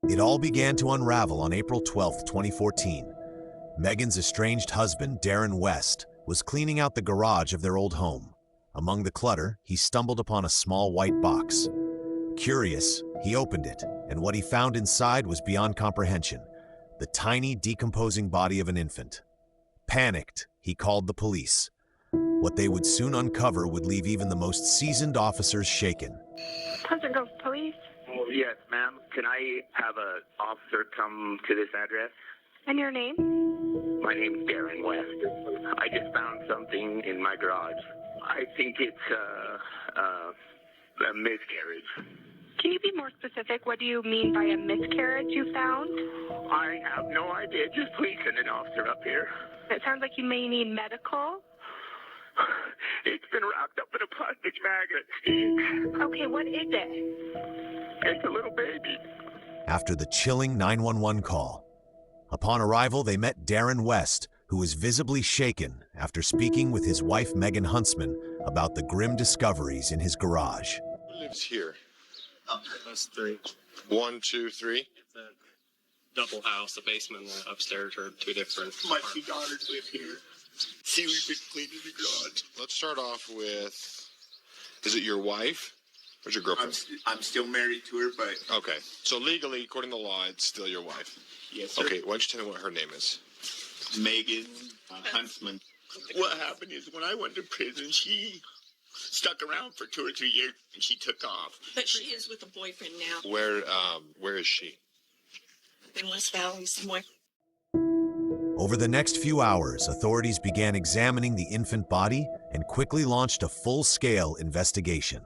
It all began to unravel on April 12, 2014. Megan's estranged husband, Darren West, was cleaning out the garage of their old home. Among the clutter, he stumbled upon a small white box. Curious, he opened it, and what he found inside was beyond comprehension: the tiny, decomposing body of an infant. Panicked, he called the police. What they would soon uncover would leave even the most seasoned officers shaken. Pleasant Grove Police. Oh, yes, ma'am. Can I have an officer come to this address? And your name? My name's Darren West. I just found something in my garage. I think it's a miscarriage. Can you be more specific? What do you mean by a miscarriage you found? I have no idea. Just please send an officer up here. It sounds like you may need medical. It's been wrapped up in a plastic magnet. Okay, what is it? It's a little baby. After the chilling 911 call. Upon arrival, they met Darren West, who was visibly shaken after speaking with his wife, Megan Huntsman, about the grim discoveries in his garage. Who lives here? That's three. 1, 2, 3. It's a double house. The basement and the upstairs are two different. My two daughters live here. See, we've been cleaning the garage. Let's start off with, is it your wife or your girlfriend? I'm still married to her, but... Okay, so legally, according to law, it's still your wife. Yes, sir. Okay, why don't you tell me what her name is? Megan Huntsman. What happened is when I went to prison, she stuck around for 2 or 3 years and she took off. But she is with a boyfriend now Where is she? in West Valley somewhere. Over the next few hours, authorities began examining the infant body and quickly launched a full-scale investigation.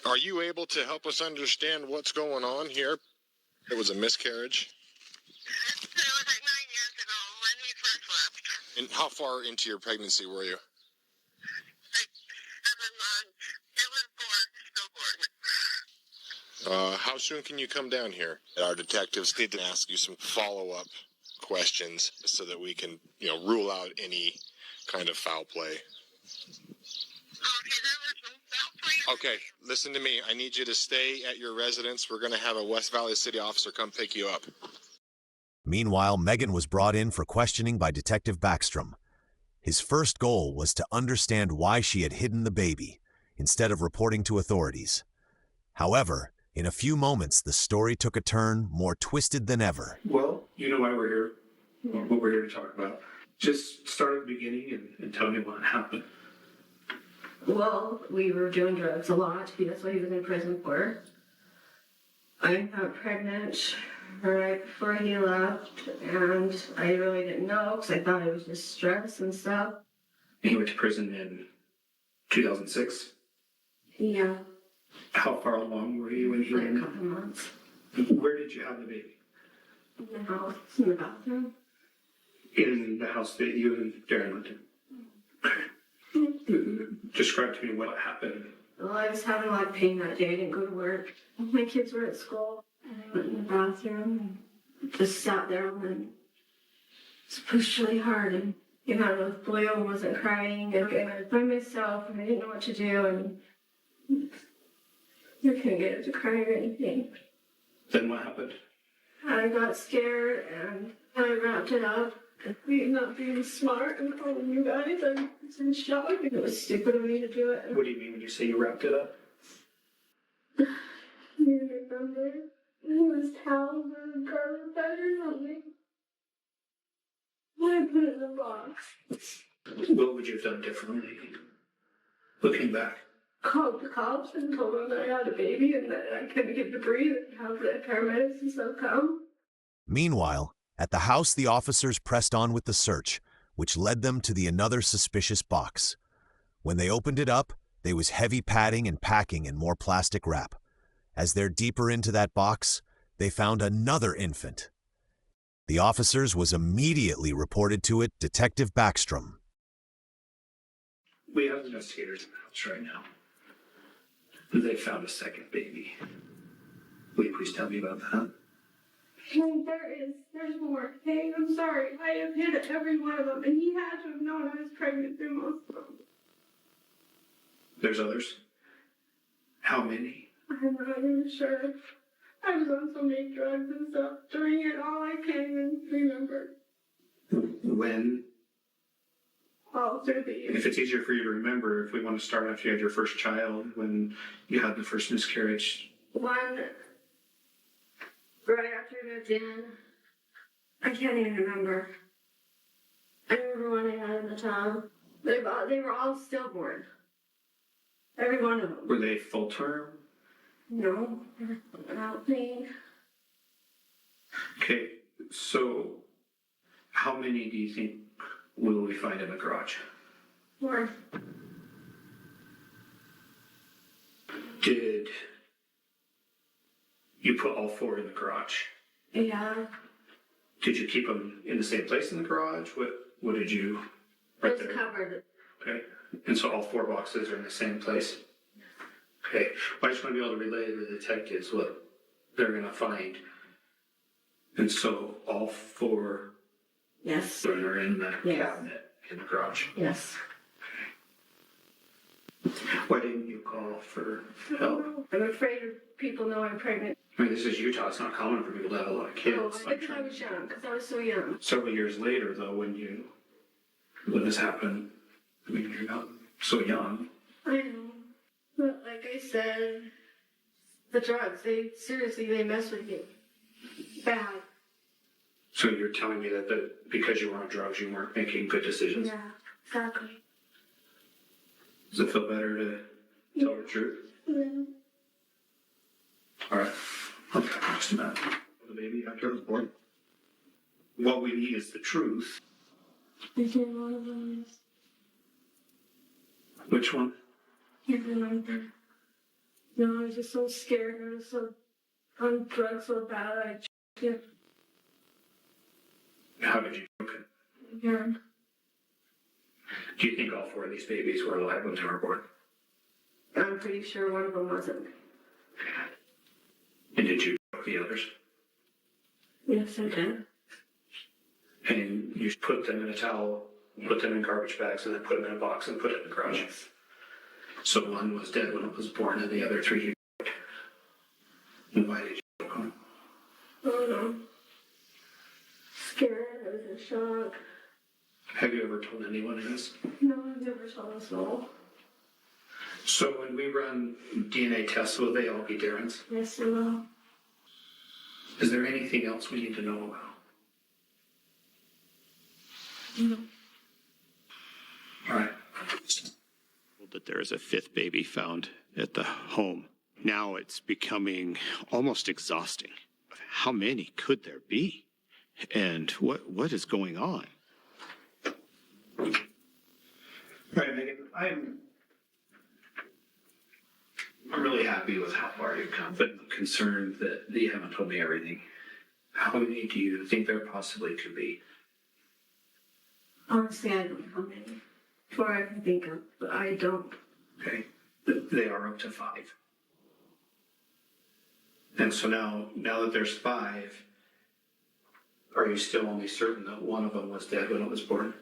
Are you able to help us understand what's going on here? It was a miscarriage. It was like 9 years ago when we first left. And how far into your pregnancy were you? Like 7 months. It was born, still born. How soon can you come down here? Our detectives need to ask you some follow-up questions so that we can, rule out any kind of foul play. Okay, there was no foul play. Okay, listen to me. I need you to stay at your residence. We're going to have a West Valley City officer come pick you up. Meanwhile, Megan was brought in for questioning by Detective Backstrom. His first goal was to understand why she had hidden the baby, instead of reporting to authorities. However, in a few moments, the story took a turn more twisted than ever. Well, you know why we're here, what we're here to talk about. Just start at the beginning and tell me what happened. Well, we were doing drugs a lot. That's what he was in prison for. I got pregnant right before he left, and I really didn't know because I thought it was just stress and stuff. And you went to prison in 2006? Yeah, How far along were you when he for a went? couple months. Where did you have the baby? In the house, in the bathroom. In the house that you and Darren lived in? Describe to me what happened. Well, I was having a lot of pain that day. I didn't go to work. My kids were at school. I went in the bathroom and just sat there and then just pushed really hard. And I was blue and wasn't crying. And I was by myself and I didn't know what to do. And I couldn't get it to cry or anything. Then what happened? I got scared and I wrapped it up. Me not being smart and calling you guys, I was in shock. It was stupid of me to do it. What do you mean when you say you wrapped it up? You remember? It was towels or garlic butter or something. I put it in a box. What would you have done differently? Looking back. Called the cops and told them that I had a baby and that I couldn't get to breathe and have the paramedics and stuff come. Meanwhile, at the house, the officers pressed on with the search, which led them to the another suspicious box. When they opened it up, there was heavy padding and packing in more plastic wrap. As they're deeper into that box, they found another infant. The officers was immediately reported to it Detective Backstrom. We have investigators in the house right now. They found a second baby. Will you please tell me about that? There's more. Hey, I'm sorry. I have hit every one of them, and he had to have known I was pregnant through most of them. There's others? How many? I'm not even sure. I was on so many drugs and stuff during it all, I can't even remember. When? All through the years. If it's easier for you to remember, if we want to start after you had your first child, when you had the first miscarriage. One, right after I moved in, I can't even remember. I remember when I had in the town. They were all stillborn. Every one of them. Were they full term? No, without me. Okay, so how many do you think will we find in the garage? Or Did you put all 4 in the garage? yeah, Did you keep them in the same place in the garage? What did you? Right it's there. covered. Okay, and so all 4 boxes are in the same place? Okay, well, I just want to be able to relay to the detectives what they're going to find. And so all 4 Yes. are in the Yes. cabinet in the garage. Yes. Why didn't you call for help? I'm afraid of people know I'm pregnant. I mean, this is Utah. It's not common for people to have a lot of kids. Oh, because I was young, because I was so young. Several years later, though, when this happened, I mean, you're not so young. I know. But like I said, the drugs, they mess with you. Bad. So you're telling me that because you were on drugs, you weren't making good decisions? Yeah, exactly. Does it feel better to tell the truth? Yeah. All right. Okay, just a minute. The baby after it was born. What we need is the truth. I did one of them. Which one? Can't remember. No, I was just so scared. I was so on drugs so bad. I yeah. How did you choke it? Yeah. Do you think all 4 of these babies were alive when they were born? I'm pretty sure one of them wasn't. And did you choke the others? Yes, I did. And you put them in a towel, put them in garbage bags, and then put them in a box and put it in the garage? Yes. So one was dead when it was born, and the other 3 you choked. And why did you choke them? I don't know. Scared. I was in shock. Have you ever told anyone this? No, I've never told a soul. So when we run DNA tests, will they all be Darren's? Yes, they will. Is there anything else we need to know about? No. All right. That there is a 5th baby found at the home. Now it's becoming almost exhausting. How many could there be? And what is going on? Right, Megan, I'm really happy with how far you've come, but I'm concerned that you haven't told me everything. How many do you think there possibly could be? Honestly, I don't know how many. 4 I can think of, but I don't. Okay, they are up to 5. And so now that there's 5, are you still only certain that one of them was dead when it was born?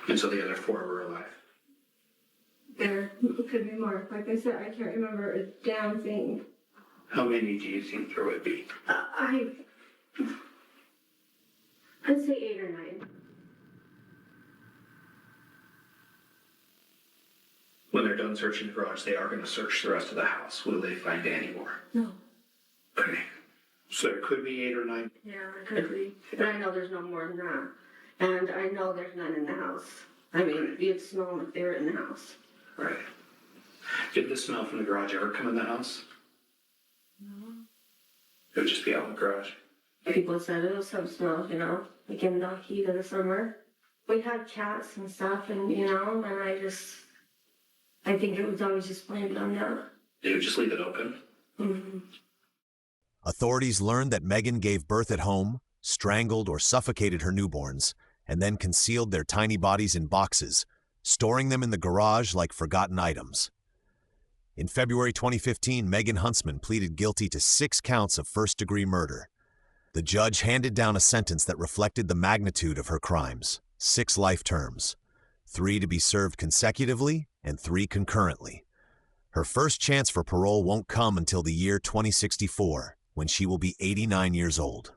And so the other 4 were alive? There could be more. Like I said, I can't remember a damn thing. How many do you think there would be? I'd say 8 or 9. When they're done searching the garage, they are going to search the rest of the house. Will they find any more? No. Okay. So there could be 8 or 9. Yeah, there could be. But I know there's no more than that. And I know there's none in the house. I mean, you'd smell them if they were in the house. Right. Did the smell from the garage ever come in the house? No. It would just be out in the garage. People said it was some smell, like in the heat of the summer. We had cats and stuff, and and I think it was always just blamed on that. They would just leave it open? Mm-hmm. Authorities learned that Megan gave birth at home, strangled or suffocated her newborns, and then concealed their tiny bodies in boxes, storing them in the garage like forgotten items. In February 2015, Megan Huntsman pleaded guilty to 6 counts of first-degree murder. The judge handed down a sentence that reflected the magnitude of her crimes: 6 life terms, 3 to be served consecutively and 3 concurrently. Her first chance for parole won't come until the year 2064, when she will be 89 years old.